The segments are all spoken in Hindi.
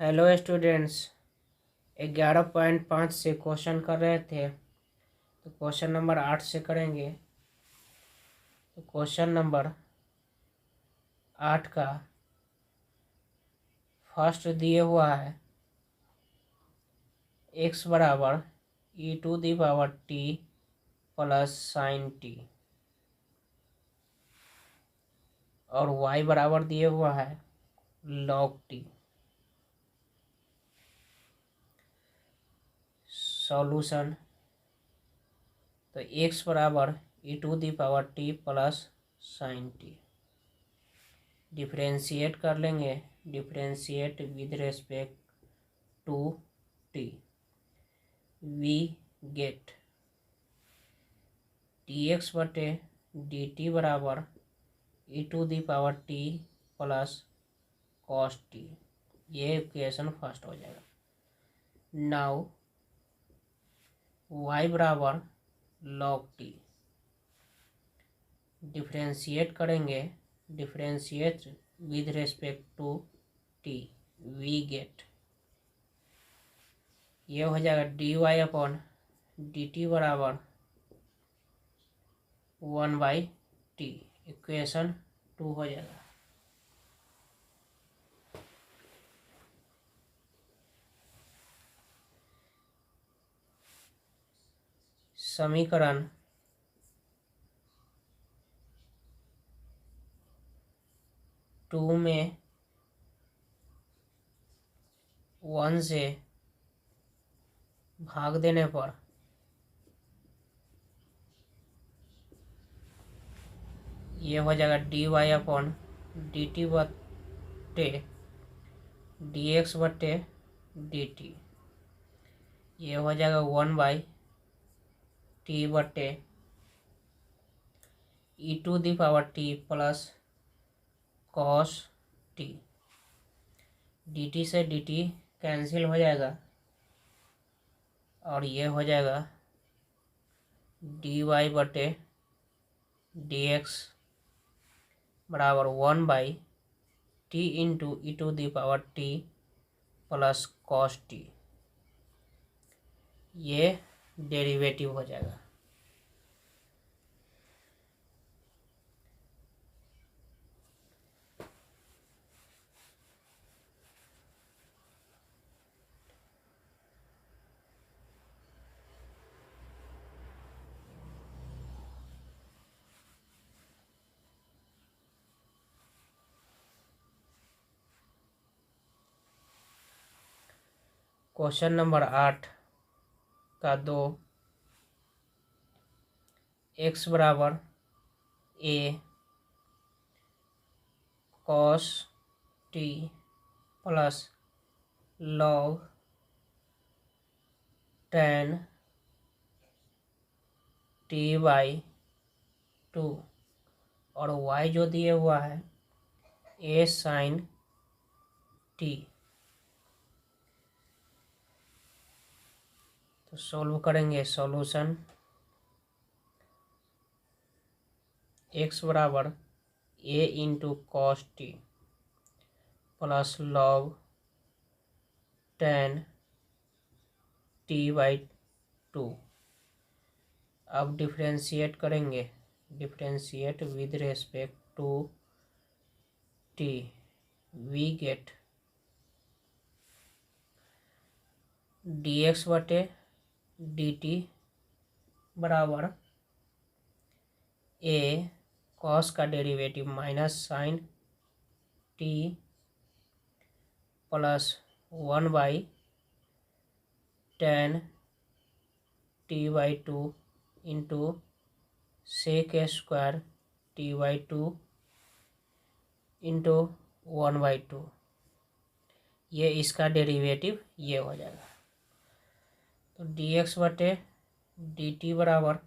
Hello students. 11.5 से क्वेश्चन कर रहे थे, तो क्वेश्चन नंबर 8 से करेंगे। तो क्वेश्चन नंबर 8 का फर्स्ट दिए हुआ है x बराबर e⁻t प्लस साइन टी और y बराबर दिए हुआ है log t। सॉल्यूशन, तो x बराबर e⁻t plus sign T differentiate कर लेंगे। Differentiate with respect to t, we get dx बटे dt बराबर e⁻t प्लस कॉस टी। ये इक्वेशन फर्स्ट हो जाएगा। नाउ y बराबर log t डिफ्रेंशिएट करेंगे। Differentiate with respect to t, we get ये हो जाएगा dy अपॉन dt बराबर 1/t। इक्वेशन 2 हो जाएगा। समीकरण 2 में 1 से भाग देने पर ये हो जाएगा dy अपॉन dt बटे dx बटे dt। ये हो जाएगा 1/t बटे e⁻t plus cos T. dt से dt कैंसिल हो जाएगा और ये हो जाएगा dy बटे dx बराबर 1/t into e⁻t plus cos t. ये डेरिवेटिव हो जाएगा। क्वेश्चन नंबर 8 का 2 x बराबर a cos t plus log tan t/2 और y जो दिए हुआ है a साइन t। तो सॉल्व करेंगे। सॉल्यूशन, x बराबर a into cos t plus log tan t/2। अब डिफ्रेंशिएट करेंगे। Differentiate with respect to t, we get dx बटे dt बराबर a कॉस का derivative minus sine t plus 1/tan t/2 into sec square t/2 into 1/2। ये इसका डेरिवेटिव ये हो जाएगा। तो dx बटे dt बराबर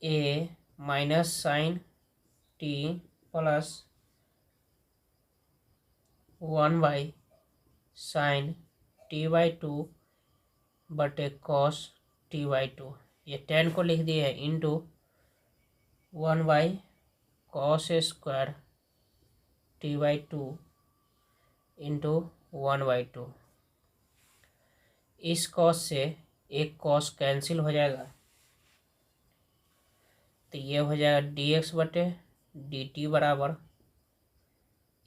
a minus sine t plus 1/sin t/2 बटे कॉस t/2। ये 10 को लिख दिए है into 1/cos square t/2 into 1/2। इस कॉस से एक कॉस कैंसिल हो जाएगा, तो ये हो जाएगा dx बटे dt बराबर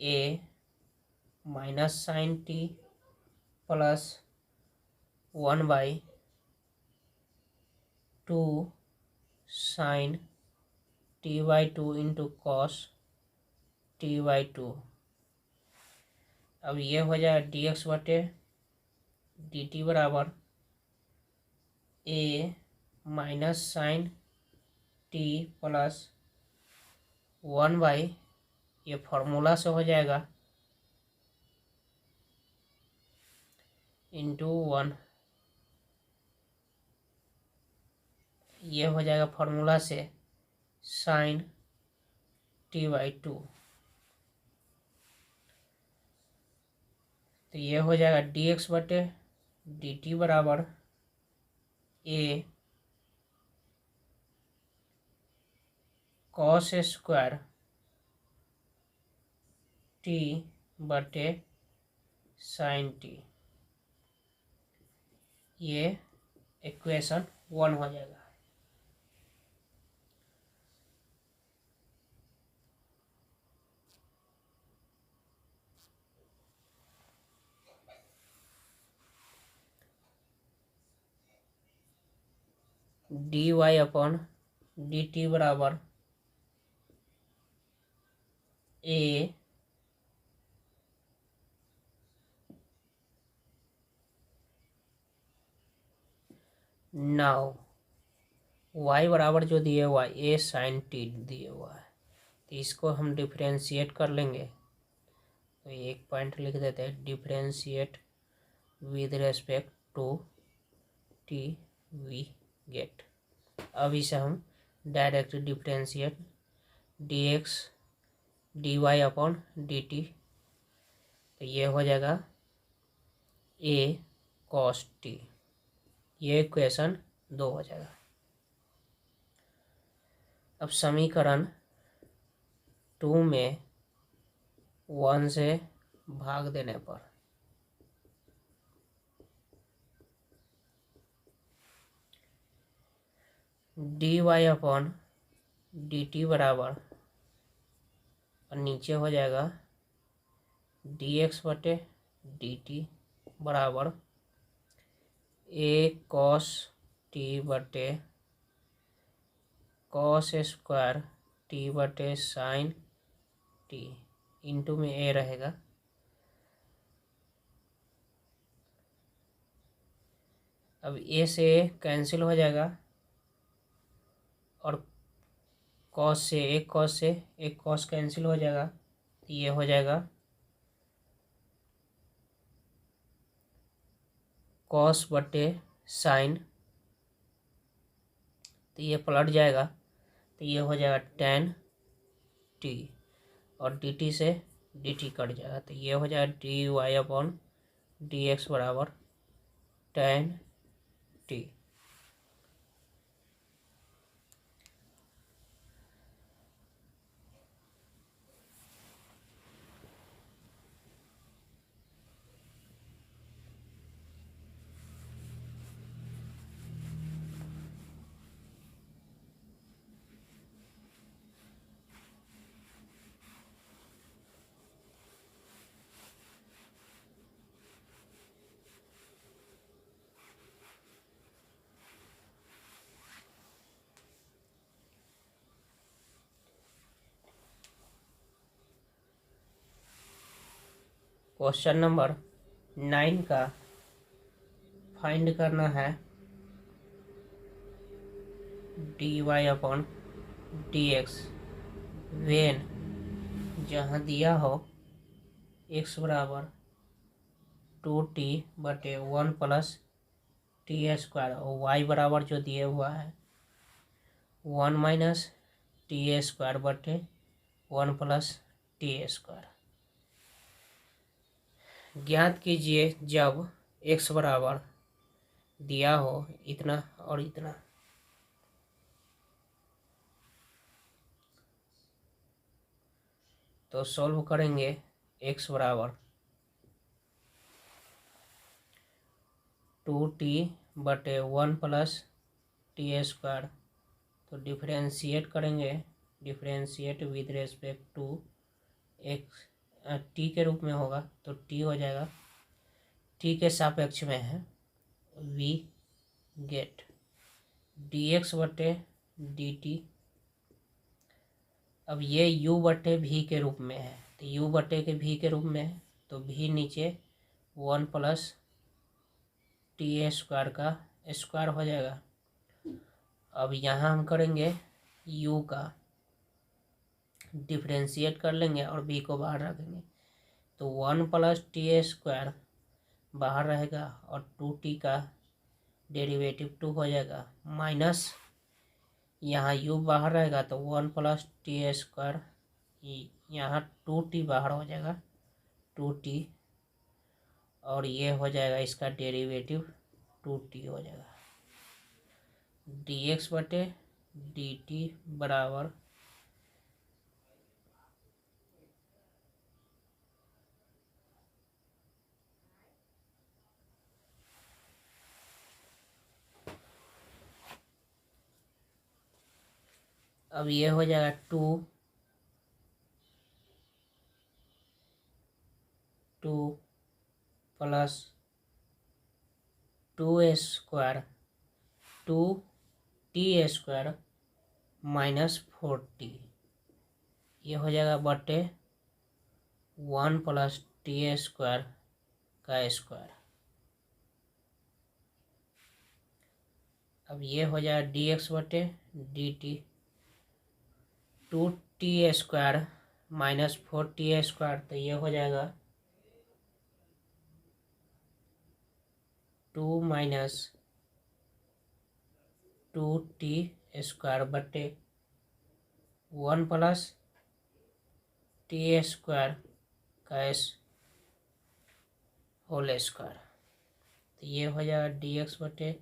a minus sine t plus 1/2 sine t/2 into cos t/2। अब ये हो जाएगा dx बटे dt बराबर a minus sine t plus 1/, ये फॉर्मूला से हो जाएगा, इंटू 1, ये हो जाएगा फॉर्मूला से साइन t/2। तो ये हो जाएगा dx बटे dt बराबर a कॉस स्क्वायर t बटे साइन टी। ये इक्वेशन 1 हो जाएगा। dy अपॉन dt बराबर a नाउ y बराबर जो दिए हुआ है a साइन टी दिए हुआ है, तो इसको हम डिफ्रेंशिएट कर लेंगे। तो एक पॉइंट लिख देते हैं, differentiate with respect to t we get. अब इसे हम direct differentiate dx dy upon dt, तो ये हो जाएगा a cos t। ये इक्वेशन 2 हो जाएगा। अब समीकरण 2 में 1 से भाग देने पर dy अपॉन dt बराबर, और नीचे हो जाएगा dx बटे dt बराबर a cos t बटे कॉस स्क्वायर टी बटे साइन टी, इंटू में a रहेगा। अब a से a कैंसिल हो जाएगा, और कॉस से एक कॉस कैंसिल हो जाएगा, तो ये हो जाएगा कॉस बटे साइन, तो ये पलट जाएगा, तो ये हो जाएगा tan t, और dt से dt कट जाएगा, तो ये हो जाएगा dy अपॉन dx बराबर tan t। क्वेश्चन नंबर 9 का फाइंड करना है dy अपॉन dx वेन, जहाँ दिया हो x बराबर 2t बटे 1 प्लस टी स्क्वायर, और y बराबर जो दिया हुआ है 1 माइनस टी स्क्वायर बटे 1 प्लस टी स्क्वायर। ज्ञात कीजिए जब x बराबर दिया हो इतना और इतना। तो सॉल्व करेंगे x बराबर 2t बटे 1 प्लस टी स्क्वायर। तो डिफ्रेंशिएट करेंगे, differentiate with respect to x, t के रूप में होगा तो टी हो जाएगा, टी के सापेक्ष में है, वी गेट डी एक्स बटे डी टी। अब ये u बटे भी के रूप में है, तो u बटे के भी के रूप में है तो भी नीचे 1 प्लस टी स्क्वायर का स्क्वायर हो जाएगा। अब यहाँ हम करेंगे u का डिफ्रेंशिएट कर लेंगे और b को बाहर रखेंगे, तो 1 प्लस टी स्क्वायर बाहर रहेगा और 2t का डेरिवेटिव 2 हो जाएगा, माइनस यहाँ u बाहर रहेगा तो 1 प्लस टी स्क्वायर, यहाँ 2t बाहर हो जाएगा 2t, और ये हो जाएगा इसका डेरिवेटिव 2t हो जाएगा। dx बटे dt बराबर अब ये हो जाएगा 2 plus 2 square 2t square minus 4t, ये हो जाएगा बटे 1 प्लस टी स्क्वायर का स्क्वायर। अब ये हो जाएगा dx बटे dt, 2t square minus 4t square, तो ये हो जाएगा 2 माइनस 2t स्क्वायर बटे 1 प्लस टी स्क्वायर का होल स्क्वायर। तो ये हो जाएगा dx बटे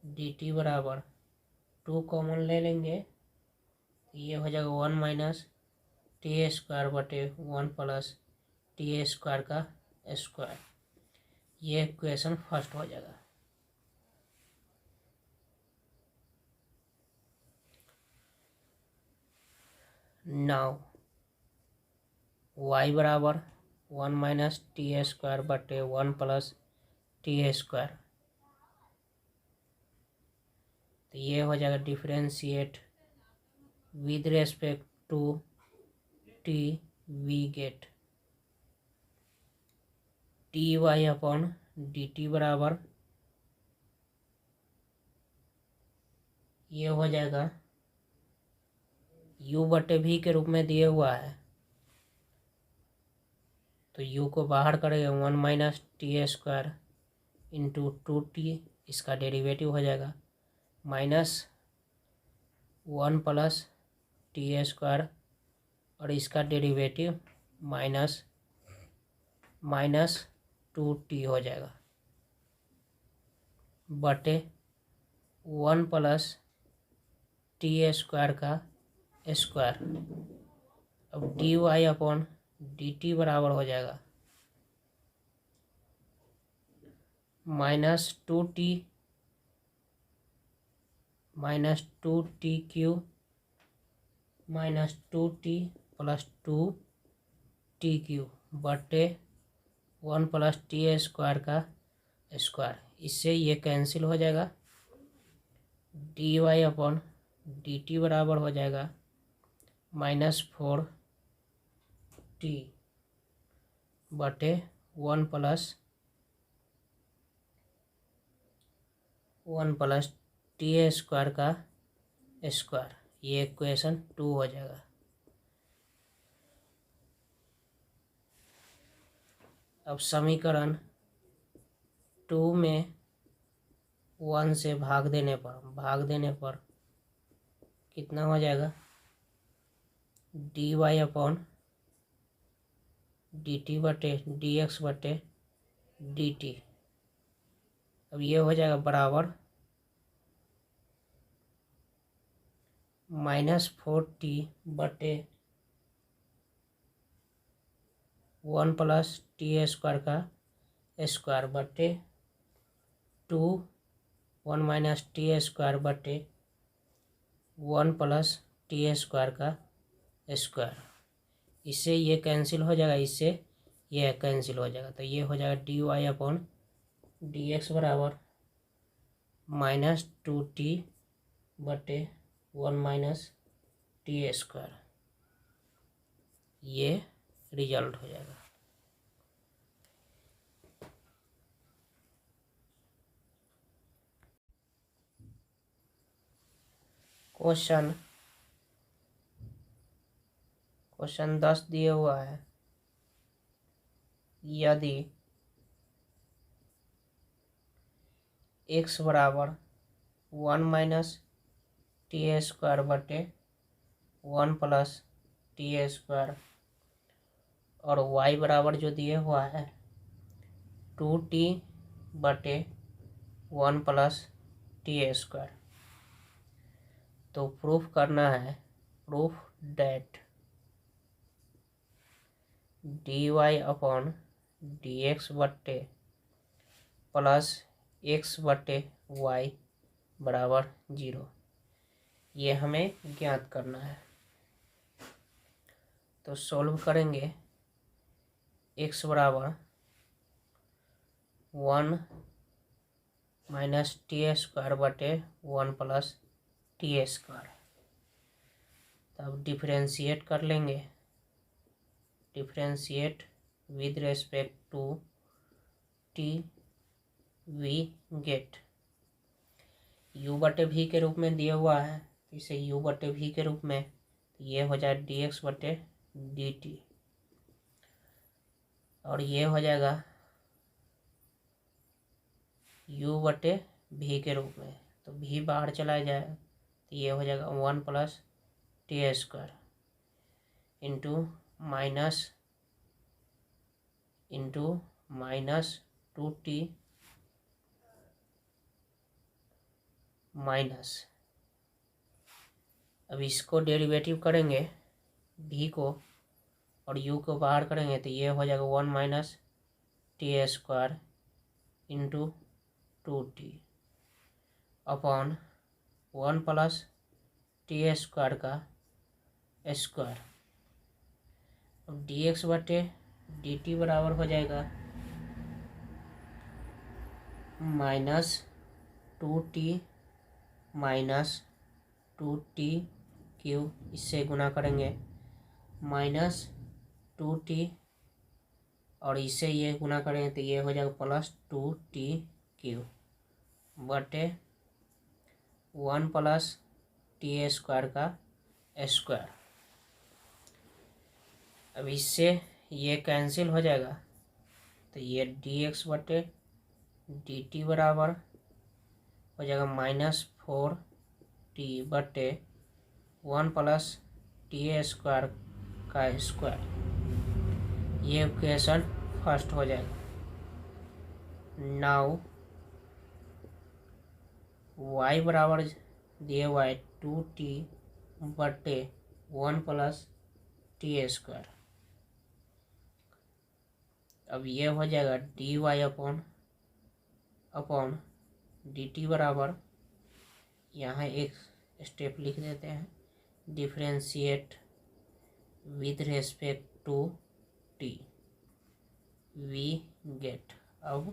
dt बराबर 2 कॉमन ले लेंगे, तो ये हो जाएगा 1 माइनस टी स्क्वायर बटे 1 प्लस टी स्क्वायर का स्क्वायर। ये इक्वेशन फर्स्ट हो जाएगा। नाउ y बराबर 1 माइनस टी स्क्वायर बटे 1 प्लस टी स्क्वायर, तो ये हो जाएगा differentiate with respect to t, we get d y upon d t बराबर ये हो जाएगा u बटे भी के रूप में दिए हुआ है, तो u को बाहर करेंगे 1 minus t square into 2t, इसका डेरिवेटिव हो जाएगा माइनस 1 प्लस टी स्क्वायर और इसका डेरिवेटिव माइनस 2t हो जाएगा बटे 1 प्लस टी स्क्वायर का स्क्वायर। अब d y upon d t बराबर हो जाएगा minus 2t q minus 2t plus 2t q बटे 1 प्लस टी स्क्वायर का स्क्वायर। इससे ये कैंसिल हो जाएगा, d y upon d t बराबर हो जाएगा माइनस 4t बटे 1 प्लस टी स्क्वायर का स्क्वायर। ये इक्वेशन 2 हो जाएगा। अब समीकरण 2 में 1 से भाग देने पर कितना हो जाएगा, d y upon d t बटे डी एक्स बटे डी टी। अब ये हो जाएगा बराबर माइनस 4t बटे 1 प्लस टी स्क्वायर का स्क्वायर बटे 1 माइनस टी स्क्वायर बटे 1 प्लस टी स्क्वायर का स्क्वायर। इससे ये कैंसिल हो जाएगा, इससे ये कैंसिल हो जाएगा, तो ये हो जाएगा d y upon d x बराबर -2t बटे 1 माइनस टी स्क्वायर। ये रिजल्ट हो जाएगा। क्वेश्चन 10 दिया हुआ है, यदि x बराबर 1 माइनस टी स्क्वायर बटे 1 प्लस टी स्क्वायर और y बराबर जो दिया हुआ है 2t बटे 1 प्लस टी स्क्वायर, तो प्रूफ करना है, proof that d y upon d x बटे प्लस एक्स बटे वाई बराबर 0, ये हमें ज्ञात करना है। तो सॉल्व करेंगे, x बराबर 1 माइनस टी स्क्वायर बटे 1 प्लस टी स्क्वायर, तब डिफरेंशिएट कर लेंगे, differentiate with respect to t we get u बटे भी के रूप में दिया हुआ है, इसे u बटे भी के रूप में, तो ये हो जाए डी एक्स बटे डी टी, और ये हो जाएगा u बटे भी के रूप में, तो भी बाहर चला जाए, तो ये हो जाएगा 1 plus t square into minus 2t minus, अब इसको डेरिवेटिव करेंगे भी को और u को बाहर करेंगे, तो ये हो जाएगा 1 minus t square into 2t upon 1 plus t square का स्क्वायर। अब डी एक्स बटे डी टी बराबर हो जाएगा -2t माइनस 2t क्यू, इससे गुना करेंगे -2t और इससे ये गुना करेंगे, तो ये हो जाएगा +2t क्यू बटे 1 प्लस टी स्क्वायर का स्क्वायर। अब इससे ये कैंसिल हो जाएगा, तो ये डी एक्स बटे डी टी बराबर हो जाएगा -4t बटे 1 प्लस टी स्क्वायर का स्क्वायर। ये इक्वेशन फर्स्ट हो जाएगा। नाउ y बराबर दिए हुआ है 2t बटे 1 प्लस टी स्क्वायर। अब ये हो जाएगा d y upon d t बराबर, यहाँ एक स्टेप लिख देते हैं, differentiate with respect to t we get. अब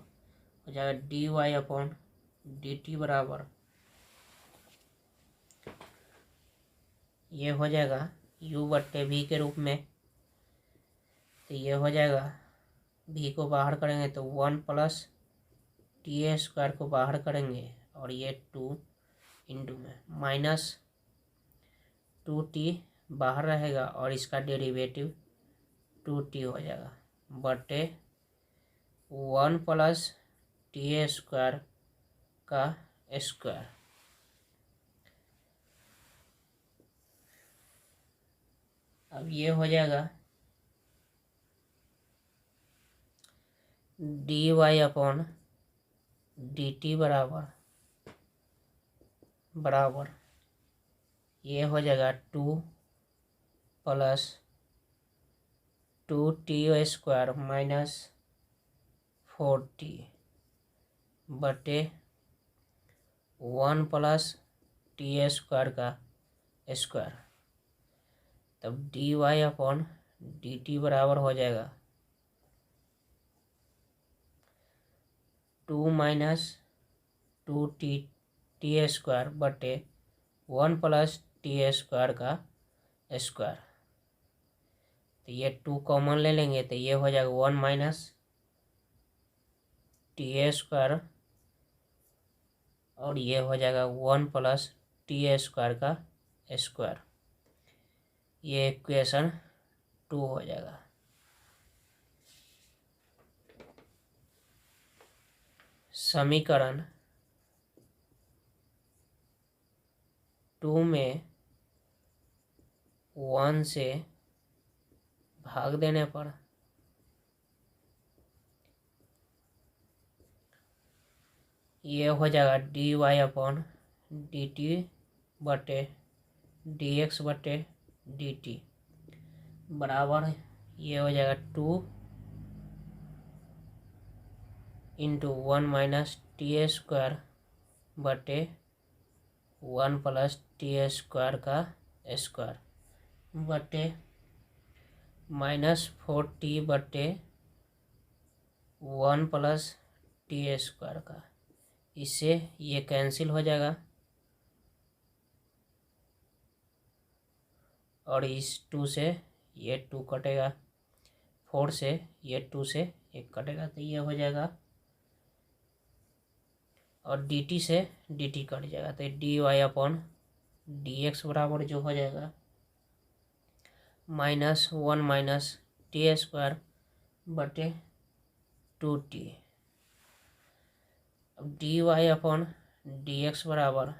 हो जाएगा d y upon d t बराबर, ये हो जाएगा u बट्टे v के रूप में, तो ये हो जाएगा v को बाहर करेंगे तो 1 प्लस टी स्क्वायर को बाहर करेंगे और ये 2 इंटू में -2t बाहर रहेगा और इसका डेरिवेटिव 2t हो जाएगा बटे 1 प्लस टी स्क्वायर का स्क्वायर। अब ये हो जाएगा d y upon d t बराबर ये हो जाएगा 2 plus 2t square minus 4t बटे 1 प्लस टी स्क्वायर का स्क्वायर, तब d y upon d t बराबर हो जाएगा 2 माइनस 2 टी स्क्वायर बटे 1 प्लस टी स्क्वायर का स्क्वायर। तो ये 2 कॉमन ले लेंगे तो ये हो जाएगा 1 माइनस टी स्क्वायर और ये हो जाएगा 1 प्लस टी स्क्वायर का स्क्वायर। ये इक्वेशन 2 हो जाएगा। समीकरण 2 में 1 से भाग देने पर ये हो जाएगा d y upon d t बटे डी एक्स बटे डी टी बराबर ये हो जाएगा 2 इंटू 1 माइनस टी स्क्वायर बटे 1 प्लस टी स्क्वायर का स्क्वायर बटे -4t बटे 1 प्लस टी स्क्वायर का। इससे ये कैंसिल हो जाएगा और इस 2 से ये 2 कटेगा, 4 से ये 2 से 1 कटेगा तो ये हो जाएगा और dt से dt कट जाएगा तो d y upon d x बराबर जो हो जाएगा -1 माइनस टी स्क्वायर बटे 2t। अब d y upon d x बराबर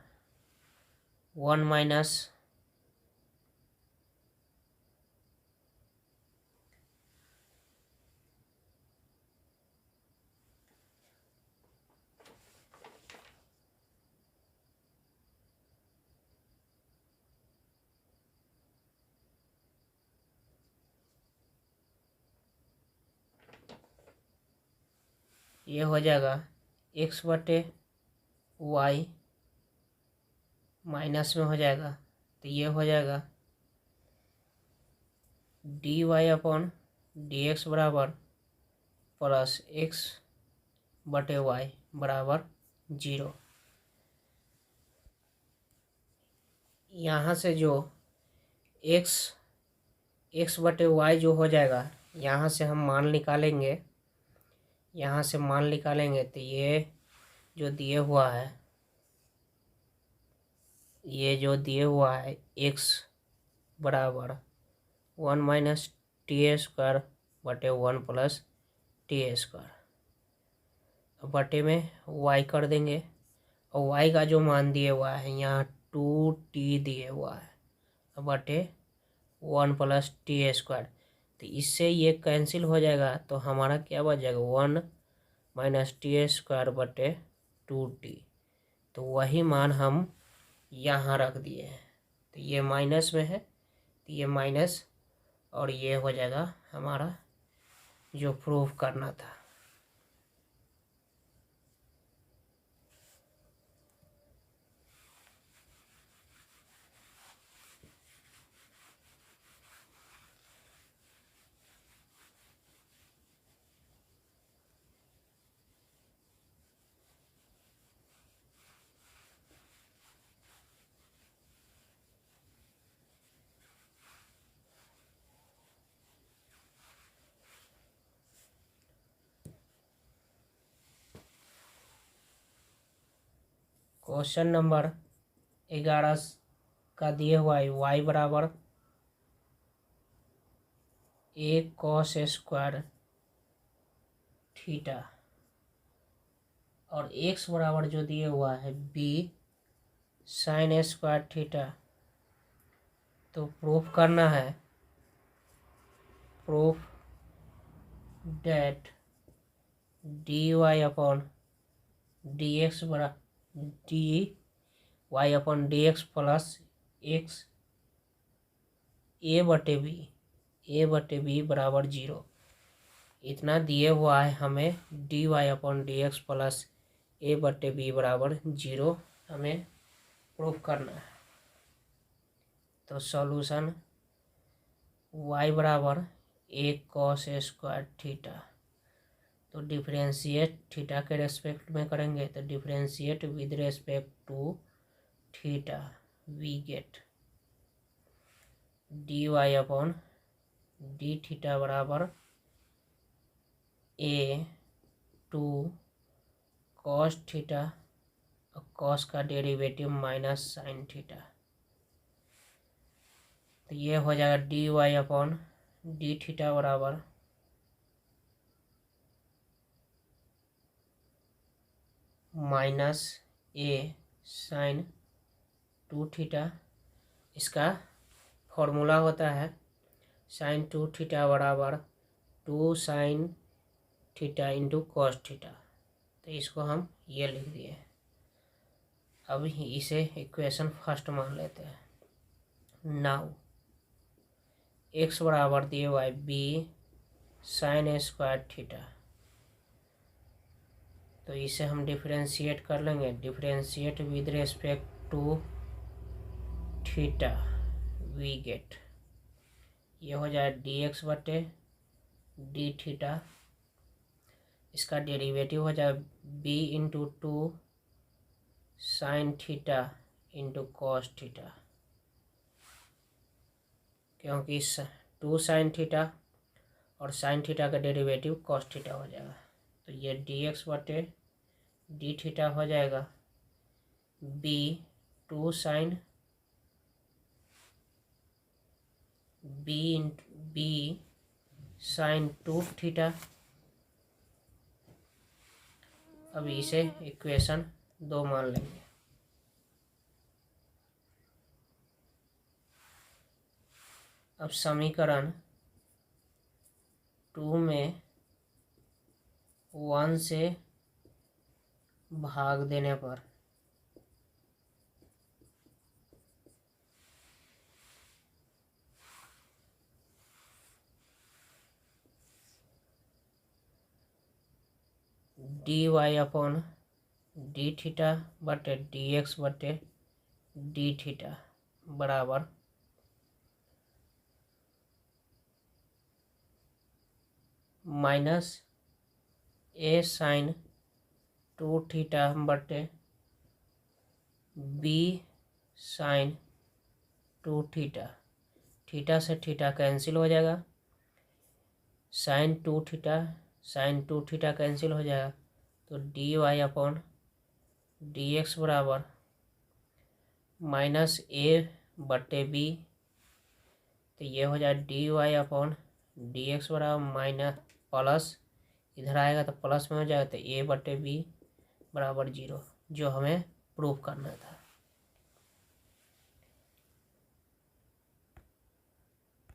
1 माइनस ये हो जाएगा x बटे वाई माइनस में हो जाएगा तो ये हो जाएगा d y upon d x बराबर प्लस x बटे वाई बराबर 0। यहाँ से जो x बटे वाई जो हो जाएगा यहाँ से हम मान निकालेंगे, यहाँ से मान निकालेंगे तो ये जो दिए हुआ है, ये जो दिए हुआ है x बराबर 1 माइनस टी स्क्वायर बटे 1 प्लस टी स्क्वायर बटे में y कर देंगे और y का जो मान दिए हुआ है यहाँ 2t दिए हुआ है बटे 1 प्लस टी स्क्वायर। तो इससे ये कैंसिल हो जाएगा तो हमारा क्या बच जाएगा 1 माइनस टी स्क्वायर बटे 2t। तो वही मान हम यहाँ रख दिए हैं तो ये माइनस में है तो ये माइनस और ये हो जाएगा हमारा जो प्रूफ करना था। क्वेश्चन नंबर 11 का दिए हुआ है y बराबर a cos स्क्वायर थीटा और x बराबर जो दिए हुआ है b साइन स्क्वायर थीटा। तो प्रूफ करना है, proof that d y upon d x बराबर d y upon d x plus x a बटे बी बराबर 0। इतना दिए हुआ है हमें d y upon d x plus a बटे बी बराबर 0 हमें प्रूफ करना है। तो सॉल्यूशन y बराबर एक कॉस स्क्वायर थीटा। तो डिफरेंशिएट थीटा के रेस्पेक्ट में करेंगे तो differentiate with respect to theta we get d y upon d theta बराबर ए टू कॉस थीटा और कॉस का डेरिवेटिव माइनस साइन थीटा। तो ये हो जाएगा d y upon d theta बराबर minus a sine two theta. इसका फॉर्मूला होता है साइन टू थीटा बराबर two sine theta into cos theta. तो इसको हम ये लिख दिए। अब इसे इक्वेशन फर्स्ट मान लेते हैं। नाउ एक्स बराबर दिए y b sine square theta. तो इसे हम डिफरेंशिएट कर लेंगे। Differentiate with respect to theta we get ये हो जाए डी एक्स बटे डी थीटा। इसका डेरिवेटिव हो जाए b into two sine theta into cos theta, क्योंकि टू साइन थीटा और साइन थीटा का डेरिवेटिव कॉस थीटा हो जाएगा। तो ये डी एक्स बटे डी थीटा हो जाएगा b two sine b sine two theta. अब इसे इक्वेशन 2 मान लेंगे। अब समीकरण 2 में 1 से भाग देने पर d y upon d theta बटे डी एक्स बटे डी थीटा बराबर minus a sine two theta बटे b sine two theta. Theta से थीटा कैंसिल हो जाएगा, साइन टू थीटा कैंसिल हो जाएगा। तो d y upon d x बराबर माइनस ए बटे बी। तो ये हो जाए d y upon d x बराबर माइनस प्लस, इधर आएगा तो प्लस में हो जाएगा। तो ए बटे बी बराबर 0, जो हमें प्रूव करना था।